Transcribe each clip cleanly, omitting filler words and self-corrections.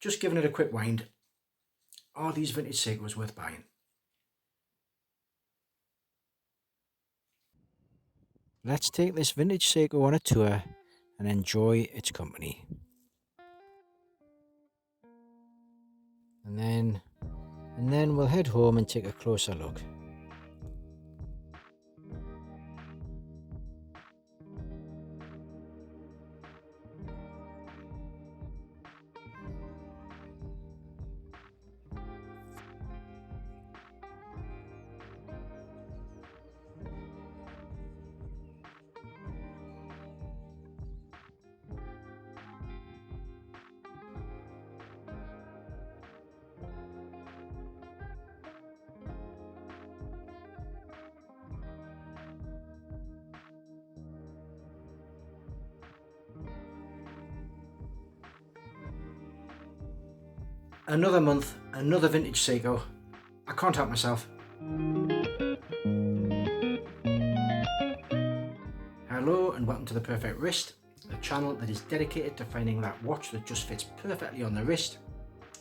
just giving it a quick wind. Are these vintage Seikos worth buying? Let's take this vintage Seiko on a tour and enjoy its company. And then we'll head home and take a closer look. Another month, another vintage Seiko. I can't help myself. Hello and welcome to The Perfect Wrist, a channel that is dedicated to finding that watch that just fits perfectly on the wrist.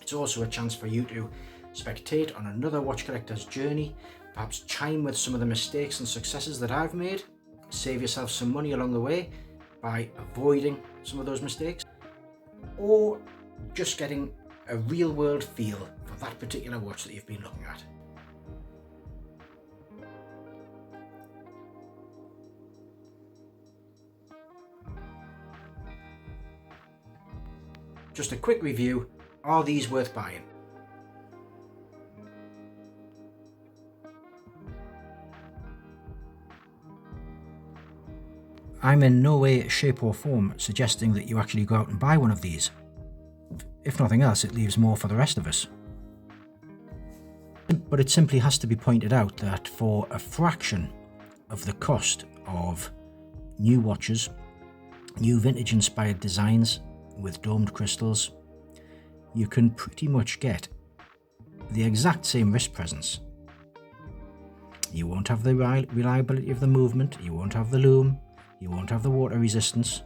It's also a chance for you to spectate on another watch collector's journey, perhaps chime with some of the mistakes and successes that I've made, save yourself some money along the way by avoiding some of those mistakes, or just getting a real world feel for that particular watch that you've been looking at. Just a quick review, are these worth buying? I'm in no way, shape or form suggesting that you actually go out and buy one of these. If nothing else, it leaves more for the rest of us. But it simply has to be pointed out that for a fraction of the cost of new watches, new vintage inspired designs with domed crystals, you can pretty much get the exact same wrist presence. You won't have the reliability of the movement, you won't have the loom, you won't have the water resistance.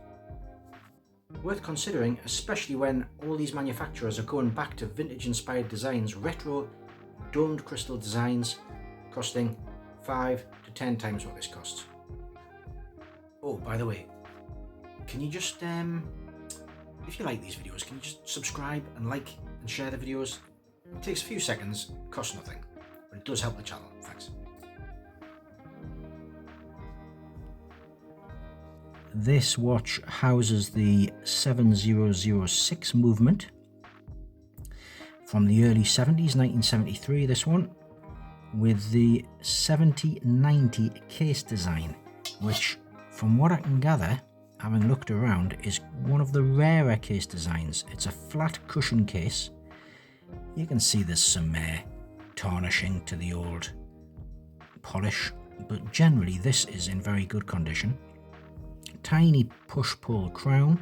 Worth considering, especially when all these manufacturers are going back to vintage inspired designs, retro domed crystal designs costing 5 to 10 times what this costs. Oh, by the way, can you just, if you like these videos, can you just subscribe and like and share the videos? It takes a few seconds, costs nothing, but it does help the channel. Thanks. This watch houses the 7006 movement from the early 70s, 1973 this one, with the 7090 case design, which from what I can gather, having looked around, is one of the rarer case designs. It's a flat cushion case. You can see there's some tarnishing to the old polish, but generally this is in very good condition. Tiny push-pull crown,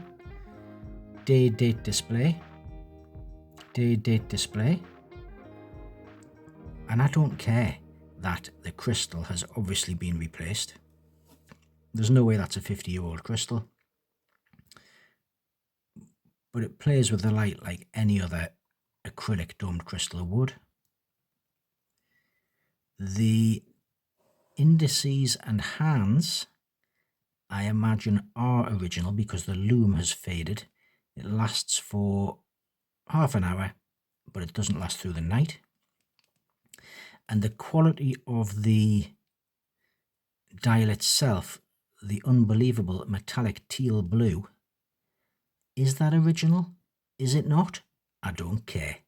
day-date display, and I don't care that the crystal has obviously been replaced. There's no way that's a 50-year-old crystal, but it plays with the light like any other acrylic domed crystal would. The indices and hands, I imagine, are original because the loom has faded. It lasts for half an hour, but it doesn't last through the night. And the quality of the dial itself, the unbelievable metallic teal blue, is that original? Is it not? I don't care.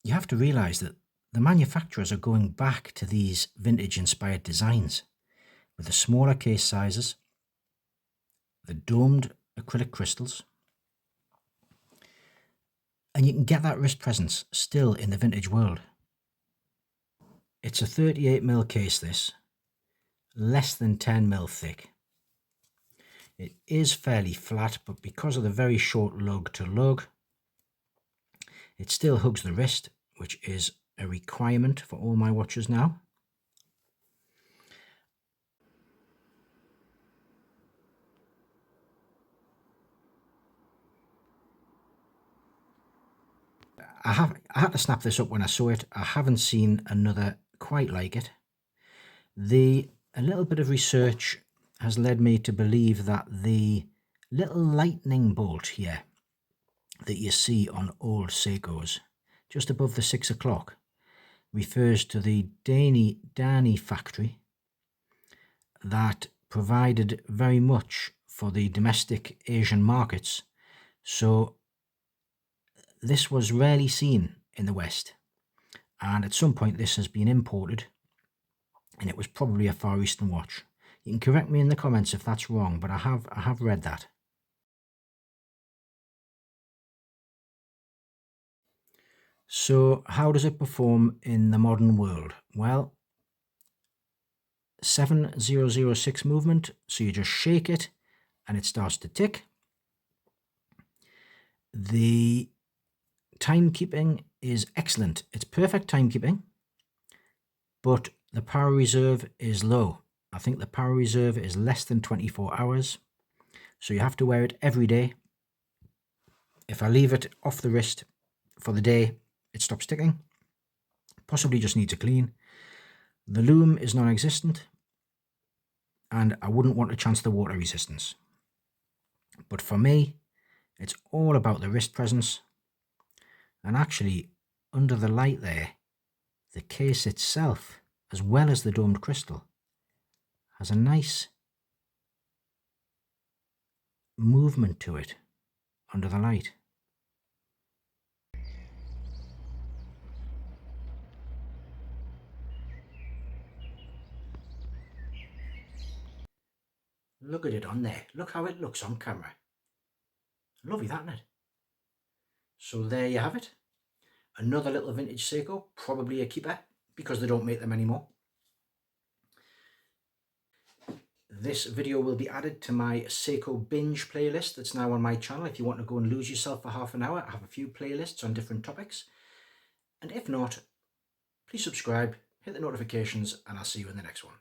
You have to realise that the manufacturers are going back to these vintage inspired designs with the smaller case sizes, the domed acrylic crystals, and you can get that wrist presence still in the vintage world. It's a 38mm case, this, less than 10mm thick. It is fairly flat, but because of the very short lug to lug, it still hugs the wrist, which is a requirement for all my watches now. I had to snap this up when I saw it. I haven't seen another quite like it. A little bit of research has led me to believe that the little lightning bolt here that you see on old Seikos, just above the 6 o'clock, refers to the Dani factory that provided very much for the domestic Asian markets. So this was rarely seen in the West, and at some point this has been imported, and it was probably a Far Eastern watch. You can correct me in the comments if that's wrong, but I have read that. So how does it perform in the modern world? Well, 7006 movement, so you just shake it and it starts to tick. The timekeeping is excellent. It's perfect timekeeping, but the power reserve is low. I think the power reserve is less than 24 hours, so you have to wear it every day. If I leave it off the wrist for the day, it stops ticking. Possibly just needs a clean. The loom is non-existent, and I wouldn't want to chance the water resistance. But for me, it's all about the wrist presence. And actually, under the light there, the case itself, as well as the domed crystal, has a nice movement to it under the light. Look at it on there. Look how it looks on camera. Lovely that, isn't it? So there you have it. Another little vintage Seiko, probably a keeper because they don't make them anymore. This video will be added to my Seiko binge playlist that's now on my channel. If you want to go and lose yourself for half an hour, I have a few playlists on different topics. And if not, please subscribe, hit the notifications, and I'll see you in the next one.